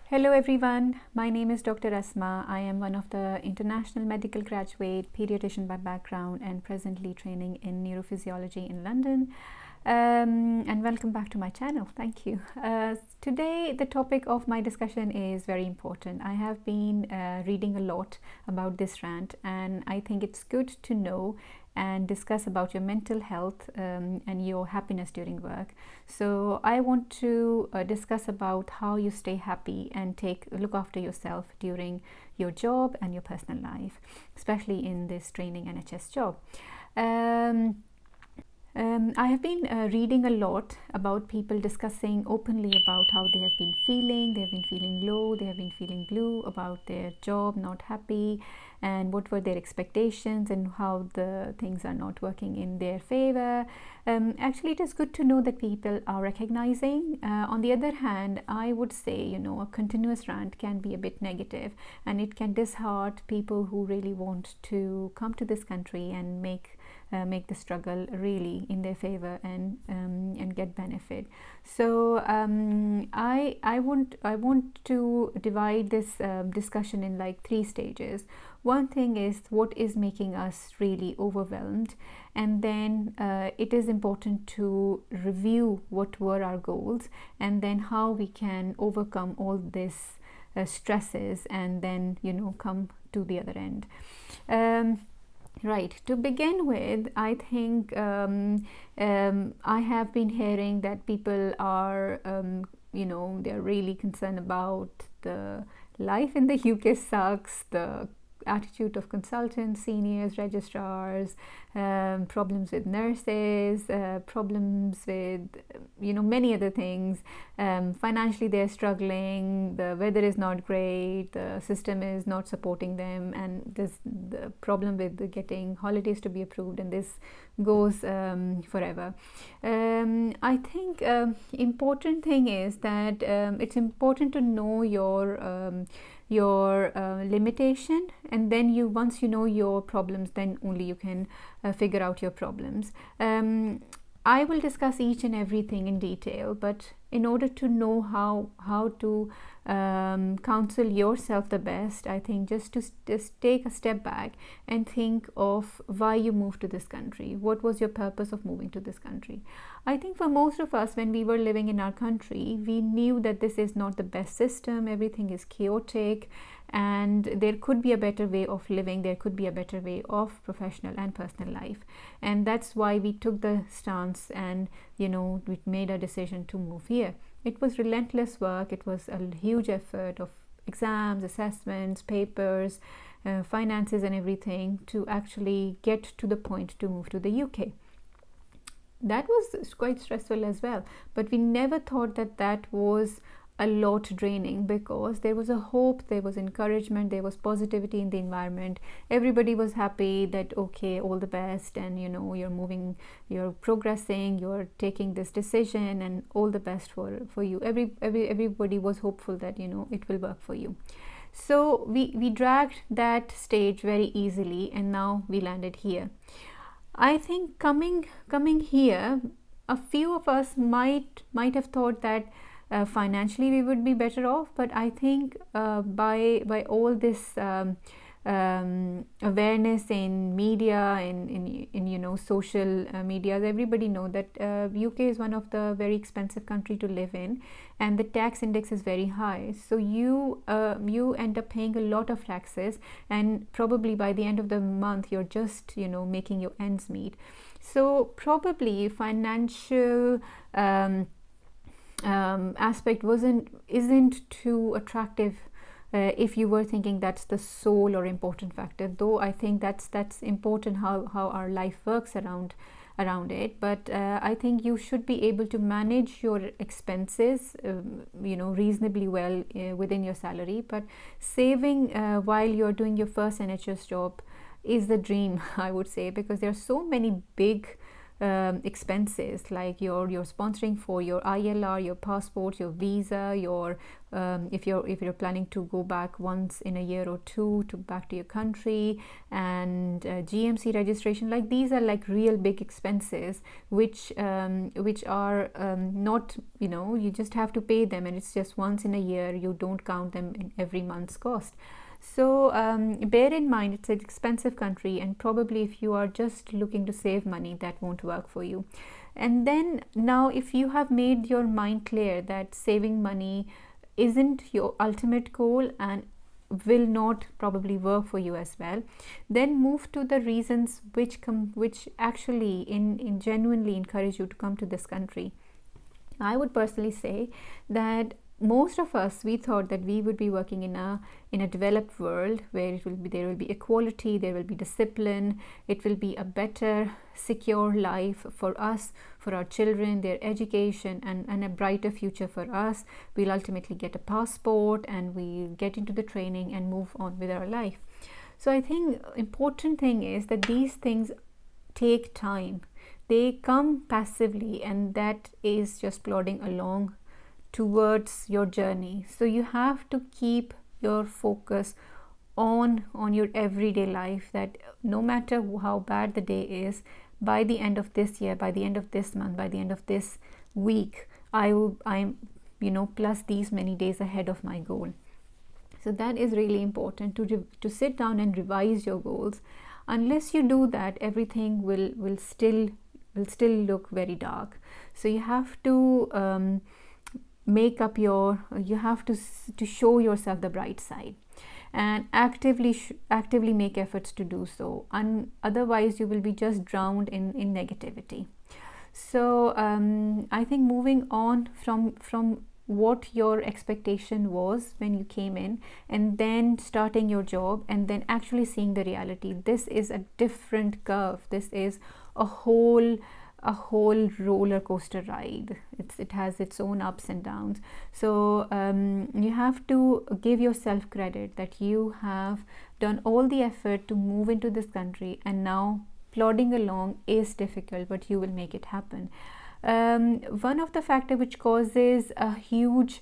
Hello everyone, my name is Dr. Asma. I am one of the international medical graduate, pediatrician by background and presently training in neurophysiology in London. And welcome back to my channel. Thank you. Today the topic of my discussion is very important. I have been reading a lot about this rant, and I think it's good to know and discuss about your mental health and your happiness during work. So I want to discuss about how you stay happy and look after yourself during your job and your personal life, especially in this training NHS job. I have been reading a lot about people discussing openly about how they have been feeling low, they have been feeling blue about their job, not happy, and what were their expectations and how the things are not working in their favor. Actually, it is good to know that people are recognizing. On the other hand, I would say, a continuous rant can be a bit negative, and it can dishearten people who really want to come to this country and make the struggle really in their favor and get benefit. So I want to divide this discussion in like 3 stages. One thing is what is making us really overwhelmed, and then it is important to review what were our goals and then how we can overcome all this stresses and then come to the other end. Right, to begin with, I think I have been hearing that people are, they're really concerned about the life in the UK sucks, the attitude of consultants, seniors, registrars, problems with nurses, problems with many other things. Financially they're struggling, the weather is not great, the system is not supporting them, and there's the problem with getting holidays to be approved, and this goes forever. I think important thing is that it's important to know your limitation, and then once you know your problems, then only you can figure out your problems. I will discuss each and everything in detail, but in order to know how to counsel yourself the best, I think just take a step back and think of why you moved to this country. What was your purpose of moving to this country? I think for most of us, when we were living in our country, we knew that this is not the best system, everything is chaotic, and there could be a better way of living, there could be a better way of professional and personal life, and that's why we took the stance and we made a decision to move here. It was relentless work, it was a huge effort of exams, assessments, papers, finances and everything to actually get to the point to move to the UK. That was quite stressful as well, but we never thought that was a lot draining, because there was a hope, there was encouragement, there was positivity in the environment. Everybody was happy that okay, all the best, and you're moving, you're progressing, you're taking this decision, and all the best for you. Everybody was hopeful that it will work for you. So we dragged that stage very easily, and now we landed here. I think coming here, a few of us might have thought that financially we would be better off, but I think by all this awareness in media, in social media, everybody know that UK is one of the very expensive country to live in, and the tax index is very high. So you end up paying a lot of taxes, and probably by the end of the month you're just making your ends meet. So probably financial aspect isn't too attractive if you were thinking that's the sole or important factor, though I think that's important how our life works around it. But I think you should be able to manage your expenses reasonably well within your salary, but saving while you're doing your first NHS job is the dream, I would say, because there are so many big expenses, like you're sponsoring for your ILR, your passport, your visa, your if you're planning to go back once in a year or two to back to your country, and GMC registration. Like these are like real big expenses which are not, you just have to pay them, and it's just once in a year. You don't count them in every month's cost. So bear in mind, it's an expensive country, and probably if you are just looking to save money, that won't work for you. And then now, if you have made your mind clear that saving money isn't your ultimate goal and will not probably work for you as well, then move to the reasons which actually in genuinely encourage you to come to this country. I would personally say that most of us, we thought that we would be working in a developed world where there will be equality, there will be discipline, it will be a better, secure life for us, for our children, their education, and a brighter future for us. We'll ultimately get a passport, and we get into the training and move on with our life. So I think important thing is that these things take time. They come passively, and that is just plodding along towards your journey. So you have to keep your focus on your everyday life, that no matter how bad the day is, by the end of this year, by the end of this month, by the end of this week, I'm plus these many days ahead of my goal. So that is really important, to sit down and revise your goals. Unless you do that, everything will still look very dark. So you have to you have to show yourself the bright side, and actively make efforts to do so. Otherwise you will be just drowned in negativity. So I think moving on from what your expectation was when you came in, and then starting your job, and then actually seeing the reality, this is a different curve. This is a whole roller coaster ride. It has its own ups and downs. So you have to give yourself credit that you have done all the effort to move into this country, and now plodding along is difficult, but you will make it happen. One of the factors which causes a huge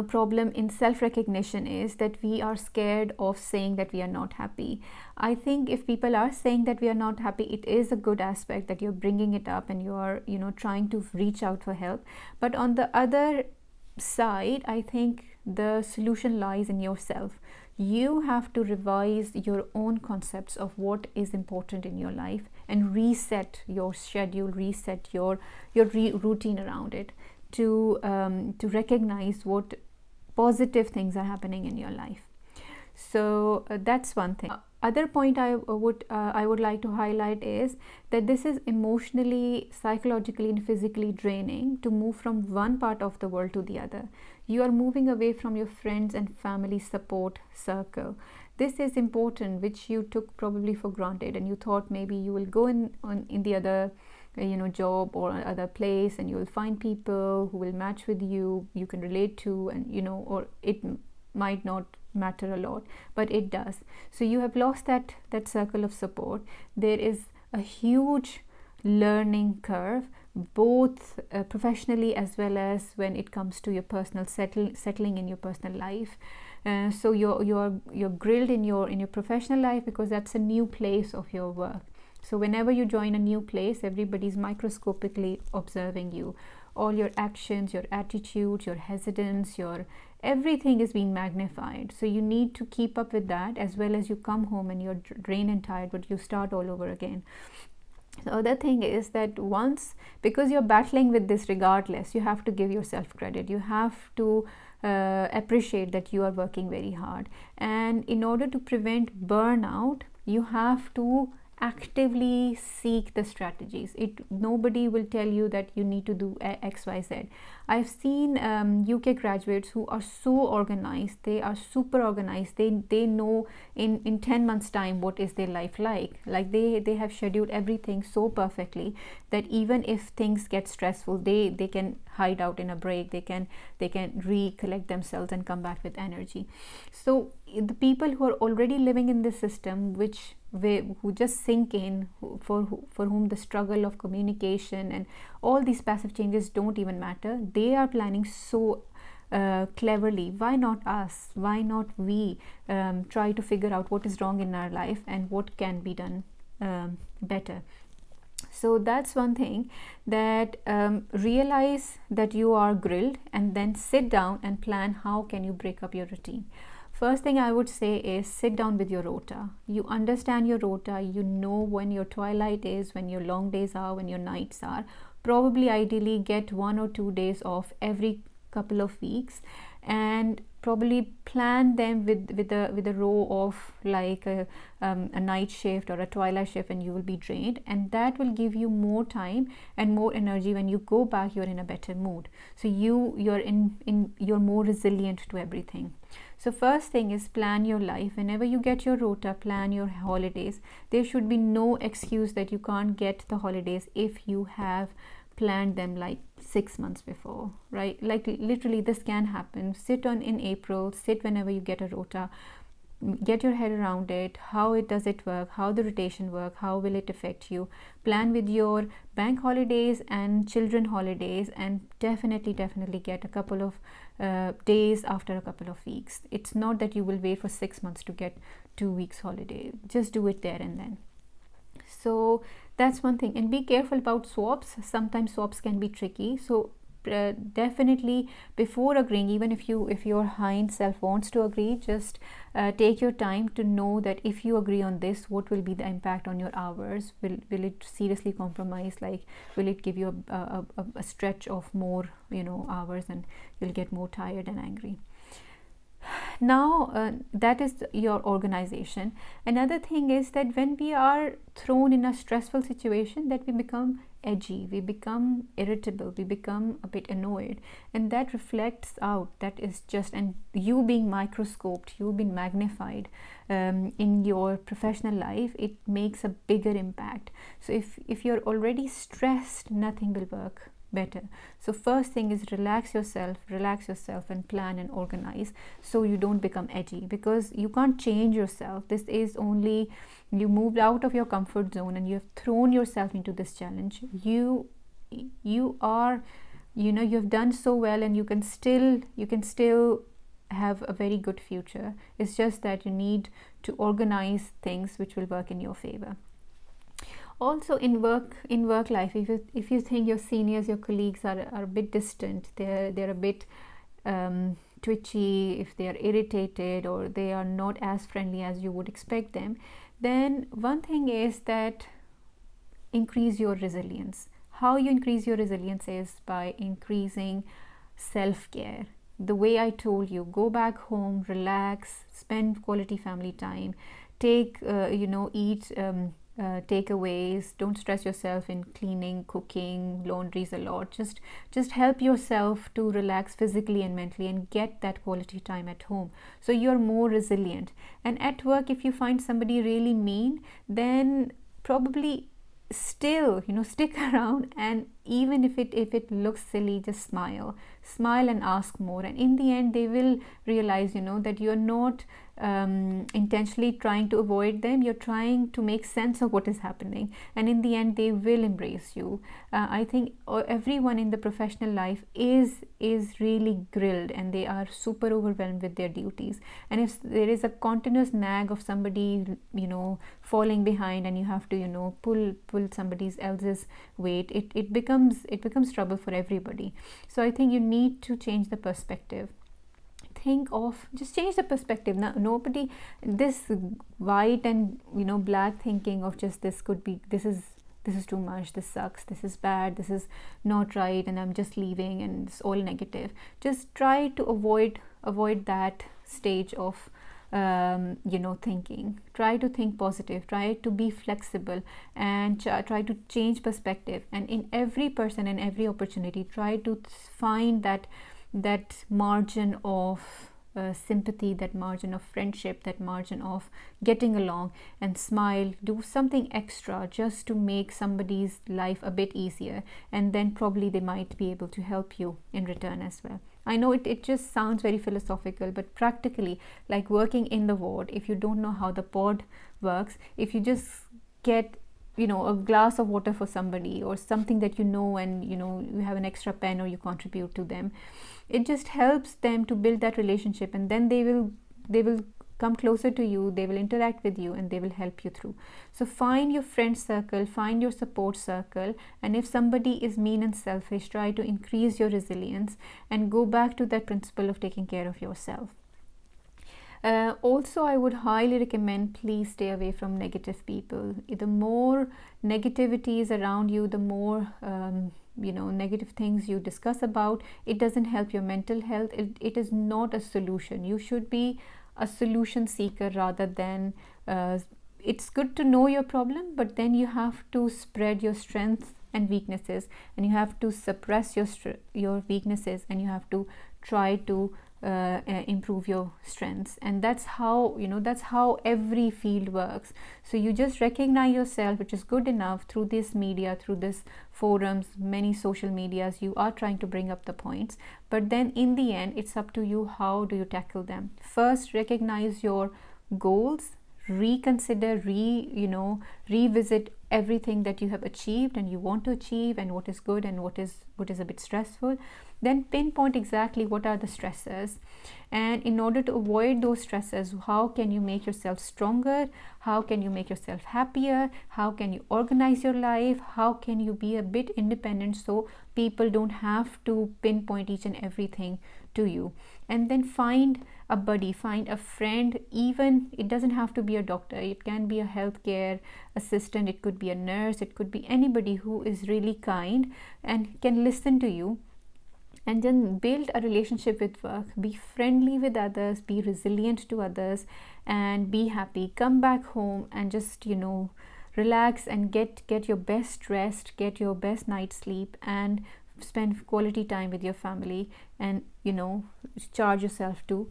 problem in self-recognition is that we are scared of saying that we are not happy. I think if people are saying that we are not happy, it is a good aspect that you're bringing it up and you are trying to reach out for help. But on the other side, I think the solution lies in yourself. You have to revise your own concepts of what is important in your life, and reset your schedule, reset your routine around it, to recognize what positive things are happening in your life. So that's one thing. Other point I would like to highlight is that this is emotionally, psychologically, and physically draining to move from one part of the world to the other. You are moving away from your friends and family support circle. This is important, which you took probably for granted, and you thought maybe you will go in the other job or other place, and you will find people who will match with you can relate to, and or it might not matter a lot, but it does. So you have lost that circle of support. There is a huge learning curve, both professionally as well as when it comes to your personal settling in your personal life. So you're grilled in your professional life, because that's a new place of your work. So whenever you join a new place, everybody's microscopically observing you. All your actions, your attitudes, your hesitance, everything is being magnified. So you need to keep up with that, as well as you come home and you're drained and tired, but you start all over again. The other thing is that because you're battling with this regardless, you have to give yourself credit. You have to appreciate that you are working very hard. And in order to prevent burnout, you have to actively seek the strategies. Nobody will tell you that you need to do XYZ. I've seen UK graduates who are so organized. They are super organized. They know in 10 months time what is their life like they have scheduled everything so perfectly that even if things get stressful, they can hide out in a break. They can recollect themselves and come back with energy. So the people who are already living in this system, which who just sink in, for whom the struggle of communication and all these passive changes don't even matter. They are planning so cleverly. Why not us? Why not we try to figure out what is wrong in our life and what can be done better? So that's one thing, that realize that you are grilled, and then sit down and plan how can you break up your routine. First thing I would say is sit down with your rota. You understand your rota, you know when your twilight is, when your long days are, when your nights are. Probably ideally get 1 or 2 days off every couple of weeks, and probably plan them with a row of like a night shift or a twilight shift, and you will be drained, and that will give you more time and more energy. When you go back, you're in a better mood, so you're more resilient to everything. So first thing is plan your life. Whenever you get your rota, plan your holidays. There should be no excuse that you can't get the holidays if you have planned them like 6 months before, right? Like literally this can happen. Sit on in April, sit whenever you get a rota, get your head around it. How does it work? How the rotation work? How will it affect you? Plan with your bank holidays and children holidays, and definitely get a couple of days after a couple of weeks. It's not that you will wait for 6 months to get 2 weeks holiday. Just do it there and then. So that's one thing. And be careful about swaps. Sometimes swaps can be tricky, so definitely before agreeing, even if your hind self wants to agree, just take your time to know that if you agree on this, what will be the impact on your hours. Will it seriously compromise, like will it give you a stretch of more hours, and you'll get more tired and angry. Now that is your organization. Another thing is that when we are thrown in a stressful situation, that we become edgy, we become irritable, we become a bit annoyed, and that reflects out. That is just, and you being microscoped, you being magnified in your professional life, it makes a bigger impact. So if you're already stressed, nothing will work better. So first thing is relax yourself and plan and organize, so you don't become edgy, because you can't change yourself. This is only, you moved out of your comfort zone and you have thrown yourself into this challenge. You are, you have done so well, and you can still have a very good future. It's just that you need to organize things which will work in your favor. Also in work life, if you think your seniors, your colleagues are a bit distant, they're a bit twitchy, if they are irritated, or they are not as friendly as you would expect them, then one thing is that increase your resilience. How you increase your resilience is by increasing self-care. The way I told you, go back home, relax, spend quality family time, eat takeaways. Don't stress yourself in cleaning, cooking, laundries a lot. Just help yourself to relax physically and mentally, and get that quality time at home, so you're more resilient. And at work, if you find somebody really mean, then probably still stick around, and even if it looks silly, just smile and ask more, and in the end they will realize that you're not intentionally trying to avoid them. You're trying to make sense of what is happening, and in the end they will embrace you. I think everyone in the professional life is really grilled, and they are super overwhelmed with their duties, and if there is a continuous nag of somebody falling behind, and you have to pull somebody else's weight, it becomes trouble for everybody. So I think you need to change the perspective. Just change the perspective. Now, nobody, this white and black thinking of just this is too much, this sucks, this is bad, this is not right, and I'm just leaving, and it's all negative. Just try to avoid that stage of thinking. Try to think positive, try to be flexible, and try to change perspective. And in every person and every opportunity, try to find that margin of sympathy, that margin of friendship, that margin of getting along, and smile, do something extra just to make somebody's life a bit easier, and then probably they might be able to help you in return as well. I know it just sounds very philosophical, but practically, like working in the ward, if you don't know how the pod works, if you just get a glass of water for somebody, or something that and you have an extra pen, or you contribute to them, it just helps them to build that relationship, and then they will come closer to you, they will interact with you, and they will help you through. So find your friend circle, find your support circle, and if somebody is mean and selfish, try to increase your resilience and go back to that principle of taking care of yourself. Also, I would highly recommend, please stay away from negative people. The more negativity is around you, the more negative things you discuss about, it doesn't help your mental health. It is not a solution. You should be a solution seeker rather than it's good to know your problem, but then you have to spread your strengths and weaknesses, and you have to suppress your weaknesses, and you have to try to improve your strengths. And that's how every field works. So you just recognize yourself, which is good enough. Through this media, through this forums, many social medias, you are trying to bring up the points, but then in the end, it's up to you. How do you tackle them? First, recognize your goals, reconsider, revisit everything that you have achieved and you want to achieve, and what is good and what is a bit stressful. Then pinpoint exactly what are the stressors, and in order to avoid those stressors, how can you make yourself stronger, how can you make yourself happier, how can you organize your life, how can you be a bit independent so people don't have to pinpoint each and everything to you. And then find a buddy, find a friend. Even it doesn't have to be a doctor, it can be a healthcare assistant, it could be a nurse, it could be anybody who is really kind and can listen to you. And then build a relationship with work, be friendly with others, be resilient to others, and be happy. Come back home and just relax and get your best rest, get your best night's sleep, and spend quality time with your family, and charge yourself to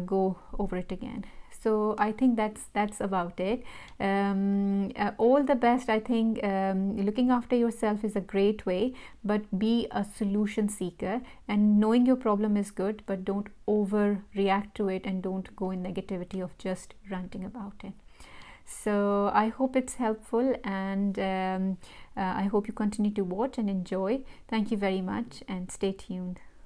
go over it again. So I think that's about it. All the best. I think looking after yourself is a great way, but be a solution seeker, and knowing your problem is good, but don't overreact to it, and don't go in negativity of just ranting about it. So I hope it's helpful, and I hope you continue to watch and enjoy. Thank you very much, and stay tuned.